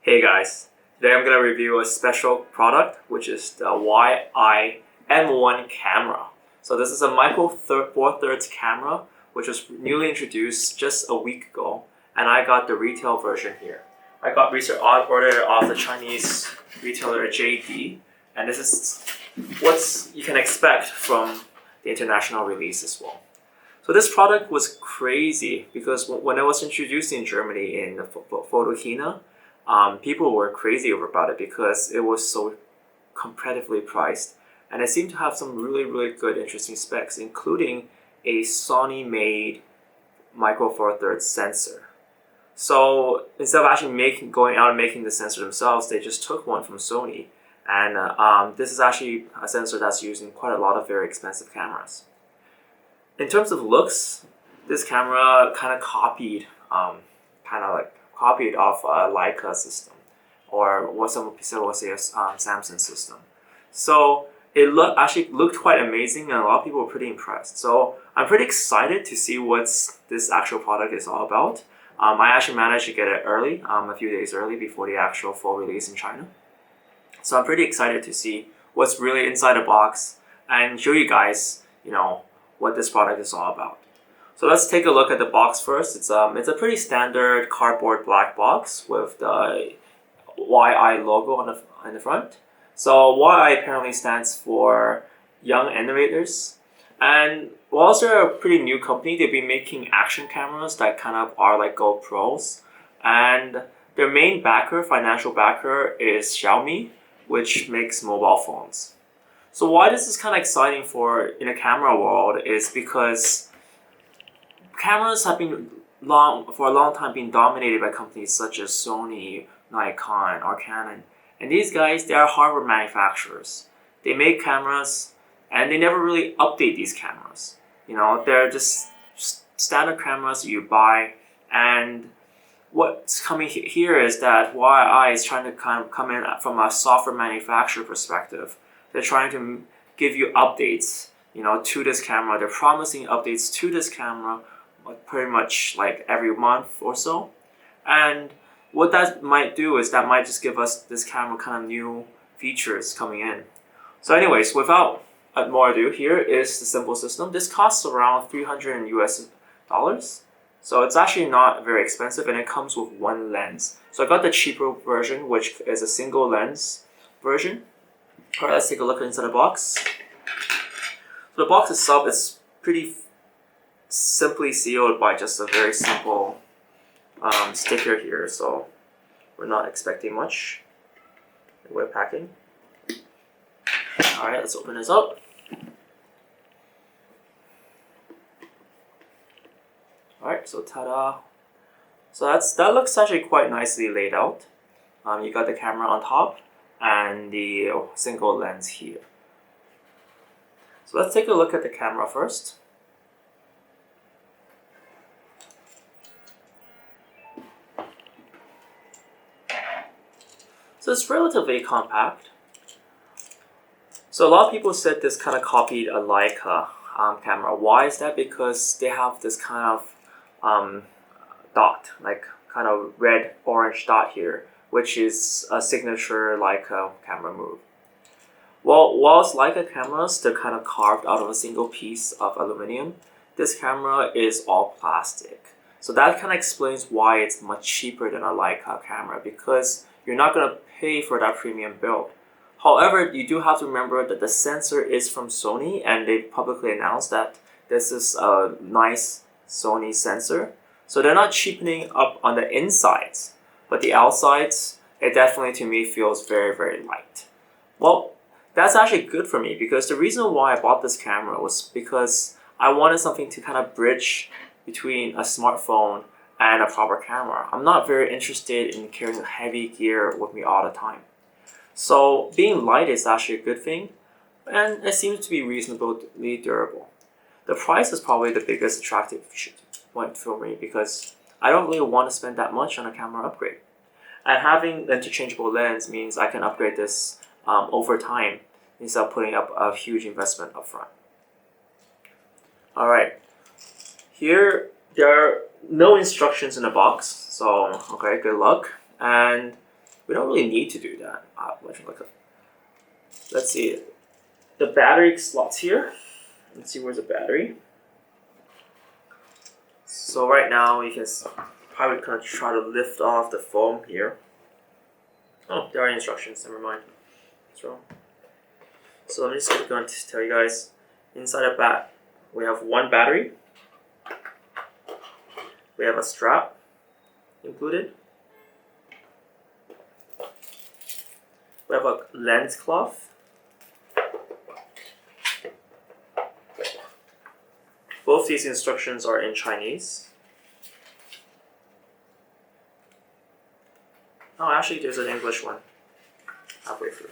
Hey guys, today I'm going to review a special product which is the YI-M1 camera. So this is a micro four thirds camera which was newly introduced just a week ago, and I got the retail version here. I got ordered off the Chinese retailer JD, and this is what you can expect from the international release as well. So this product was crazy because when it was introduced in Germany in the Photokina, people were crazy about it because it was so competitively priced, and it seemed to have some really good interesting specs, including a Sony-made micro four thirds sensor. So instead of actually going out and making the sensor themselves, they just took one from Sony, and this is actually a sensor that's used in quite a lot of very expensive cameras. In terms of looks, this camera kind of copied off a Leica system, or what some people would say a Samsung system. So it actually looked quite amazing, and a lot of people were pretty impressed. So I'm pretty excited to see what this actual product is all about. I actually managed to get it early, a few days early before the actual full release in China. So I'm pretty excited to see what's really inside the box and show you guys, what this product is all about. So let's take a look at the box first. It's a pretty standard cardboard black box with the YI logo on the front. So YI apparently stands for Young Innovators, and whilst they're a pretty new company, they've been making action cameras that kind of are like GoPros, and their main financial backer is Xiaomi, which makes mobile phones. So why this is kind of exciting in the camera world is because cameras have been for a long time been dominated by companies such as Sony, Nikon, or Canon. And these guys, they are hardware manufacturers. They make cameras and they never really update these cameras. They're just standard cameras that you buy. And what's coming here is that YI is trying to kind of come in from a software manufacturer perspective. They're trying to give you updates, to this camera. They're promising updates to this camera pretty much like every month or so. And what that might do is that might just give us this camera kind of new features coming in. So anyways, without more ado, here is the simple system. This costs around $300 US. So it's actually not very expensive, and it comes with one lens. So I got the cheaper version, which is a single lens version. All right, let's take a look inside the box. So the box itself is pretty simply sealed by just a very simple sticker here, so we're not expecting much in the way of packing. All right, let's open this up. All right, so ta-da! So that looks actually quite nicely laid out. You got the camera on top and the single lens here. So let's take a look at the camera first. So it's relatively compact. So a lot of people said this kind of copied a Leica camera. Why is that? Because they have this kind of dot, like kind of red-orange dot here, which is a signature Leica camera move. Well, whilst Leica cameras, they're kind of carved out of a single piece of aluminum, this camera is all plastic. So that kind of explains why it's much cheaper than a Leica camera, because you're not going to pay for that premium build. However, you do have to remember that the sensor is from Sony, and they publicly announced that this is a nice Sony sensor. So they're not cheapening up on the insides, but the outsides, it definitely to me feels very light. Well, that's actually good for me, because the reason why I bought this camera was because I wanted something to kind of bridge between a smartphone and a proper camera. I'm not very interested in carrying heavy gear with me all the time. So being light is actually a good thing, and it seems to be reasonably durable. The price is probably the biggest attractive point for me, because I don't really want to spend that much on a camera upgrade. And having the interchangeable lens means I can upgrade this over time instead of putting up a huge investment up front. All right, here there are no instructions in the box, so okay, good luck. And we don't really need to do that. Let's see, the battery slots here. Let's see, where's the battery? So right now you can probably kind of try to lift off the foam here. Oh, there are instructions, never mind. What's wrong? So I'm just going to tell you guys, inside the bat, we have one battery. We have a strap included. We have a lens cloth. Both these instructions are in Chinese. Oh, actually there's an English one halfway through.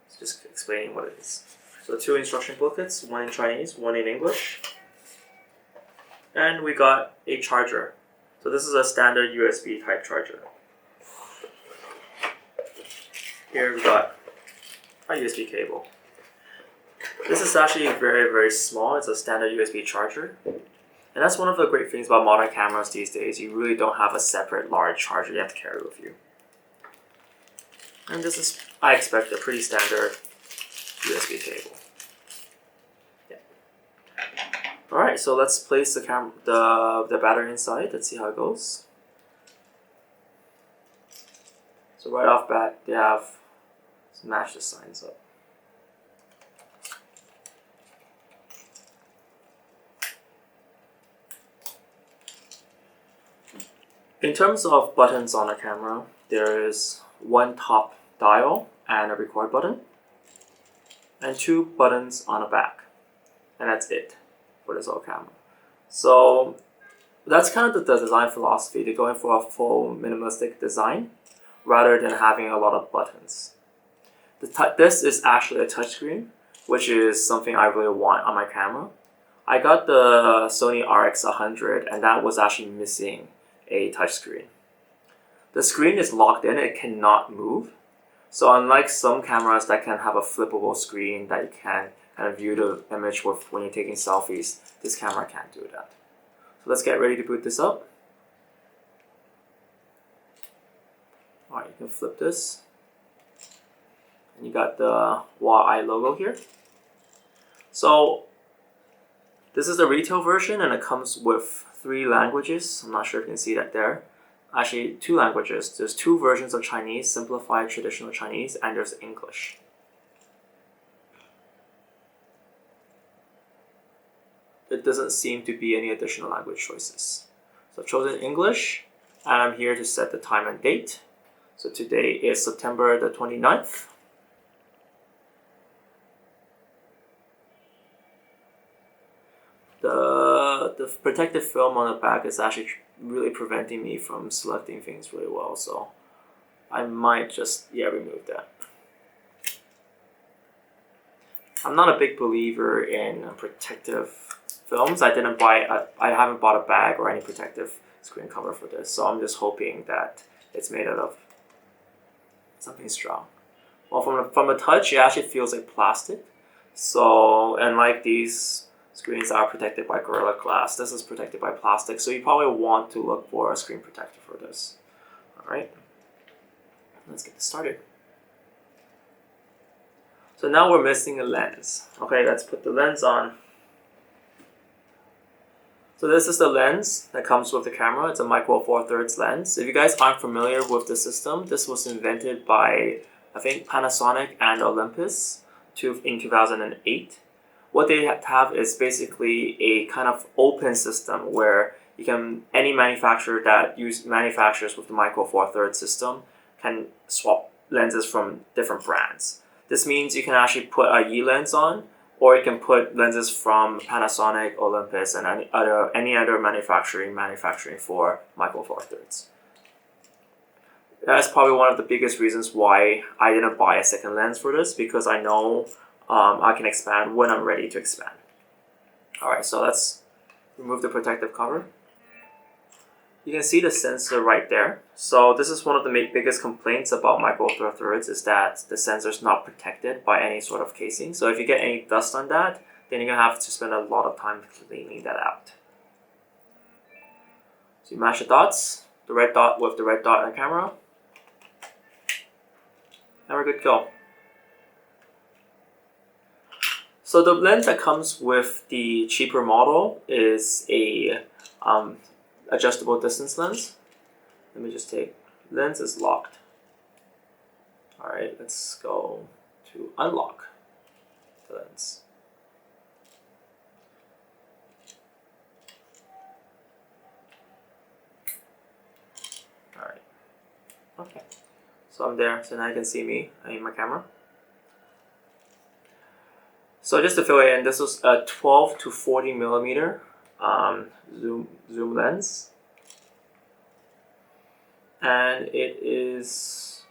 It's just explaining what it is. So 2 instruction booklets, one in Chinese, one in English. And we got a charger. So this is a standard USB type charger. Here we got a USB cable. This is actually very, very small. It's a standard USB charger. And that's one of the great things about modern cameras these days. You really don't have a separate large charger you have to carry with you. And this is, I expect, a pretty standard USB cable. Yeah. Alright, so let's place the battery inside. Let's see how it goes. So right off bat, they have match the signs up. In terms of buttons on a camera, there is one top dial and a record button, and 2 buttons on the back, and that's it for this whole camera. So that's kind of the design philosophy. They're going for a full minimalistic design rather than having a lot of buttons. This is actually a touchscreen, which is something I really want on my camera. I got the Sony RX100 and that was actually missing a touchscreen. The screen is locked in, it cannot move. So unlike some cameras that can have a flippable screen that you can kind of view the image with when you're taking selfies, this camera can't do that. So let's get ready to boot this up. Alright, you can flip this. And you got the Huawei logo here. So this is the retail version and it comes with 3 languages. I'm not sure if you can see that there. Actually, 2 languages. There's 2 versions of Chinese, simplified traditional Chinese, and there's English. There doesn't seem to be any additional language choices. So I've chosen English, and I'm here to set the time and date. So today is September the 29th. The protective film on the back is actually really preventing me from selecting things really well, so I might just remove that. I'm not a big believer in protective films. I haven't bought a bag or any protective screen cover for this, so I'm just hoping that it's made out of something strong. Well, from a touch, it actually feels like plastic. So, and like these screens are protected by Gorilla Glass, this is protected by plastic, so you probably want to look for a screen protector for this. Alright, let's get this started. So now we're missing a lens. Okay, let's put the lens on. So this is the lens that comes with the camera. It's a micro four thirds lens. If you guys aren't familiar with the system, this was invented by, I think, Panasonic and Olympus in 2008. What they have is basically a kind of open system where you can, any manufacturer that manufactures with the micro four thirds system can swap lenses from different brands. This means you can actually put a E lens on, or you can put lenses from Panasonic, Olympus, and any other manufacturing for micro four thirds. That's probably one of the biggest reasons why I didn't buy a second lens for this, because I know I can expand when I'm ready to expand. Alright, so let's remove the protective cover. You can see the sensor right there. So this is one of the biggest complaints about micro four thirds, is that the sensor is not protected by any sort of casing. So if you get any dust on that, then you're gonna have to spend a lot of time cleaning that out. So you match the dots. the red dot with the red dot on camera. And we're good to go. So the lens that comes with the cheaper model is a adjustable distance lens. Let me just take, lens is locked. All right, let's go to unlock the lens. All right, okay. So I'm there, so now you can see me in my camera. So just to fill it in, this was a 12 to 40 millimeter zoom lens. And it is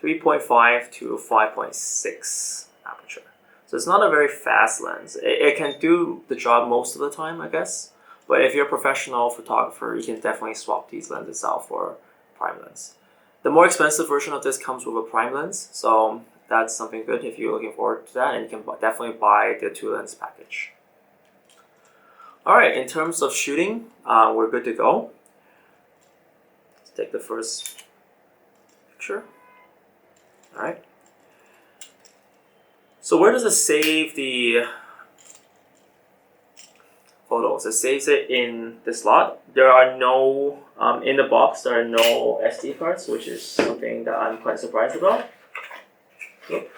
3.5 to 5.6 aperture. So it's not a very fast lens. It can do the job most of the time, I guess. But if you're a professional photographer, you can definitely swap these lenses out for prime lens. The more expensive version of this comes with a prime lens, so that's something good if you're looking forward to that, and you can definitely buy the 2-lens package. All right, in terms of shooting, we're good to go. Let's take the first picture. All right. So where does it save the photos? It saves it in the slot. There are no, in the box, there are no SD cards, which is something that I'm quite surprised about. Yep.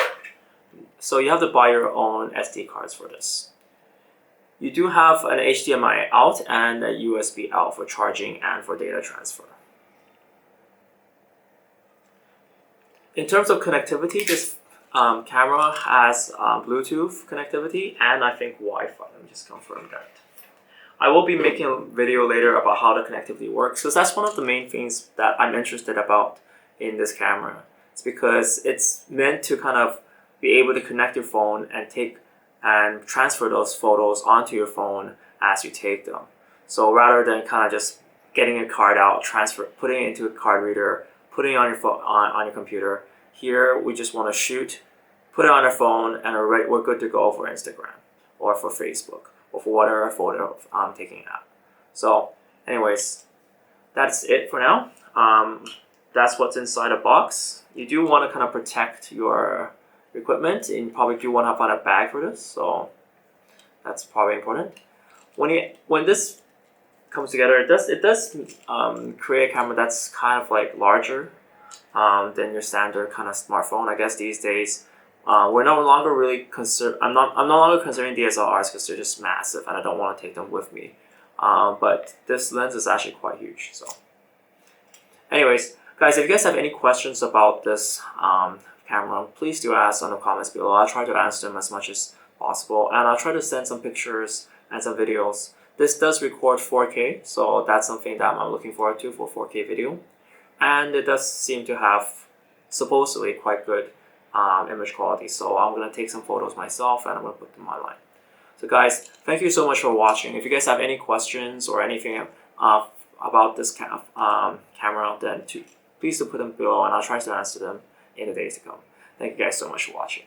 So you have to buy your own SD cards for this. You do have an HDMI out and a USB out for charging and for data transfer. In terms of connectivity, this camera has Bluetooth connectivity and I think Wi-Fi. Let me just confirm that. I will be making a video later about how the connectivity works, because that's one of the main things that I'm interested about in this camera. It's because it's meant to kind of be able to connect your phone and take and transfer those photos onto your phone as you take them. So rather than kind of just getting a card out, putting it into a card reader, putting it on your phone, on your computer, here we just want to shoot, put it on our phone, and we're good to go for Instagram or for Facebook or for whatever photo I'm taking app. So anyways, that's it for now. That's what's inside a box. You do want to kind of protect your equipment, and you probably do want to find a bag for this, so that's probably important. When this comes together, it does create a camera that's kind of like larger than your standard kind of smartphone. I guess these days we're no longer really I'm no longer considering DSLRs because they're just massive and I don't want to take them with me. But this lens is actually quite huge. So anyways, guys, if you guys have any questions about this camera, please do ask on the comments below. I'll try to answer them as much as possible, and I'll try to send some pictures and some videos. This does record 4K, so that's something that I'm looking forward to for 4K video. And it does seem to have supposedly quite good image quality, so I'm going to take some photos myself and I'm going to put them online. So guys, thank you so much for watching. If you guys have any questions or anything about this camera, then please do put them below and I'll try to answer them in the days to come. Thank you guys so much for watching.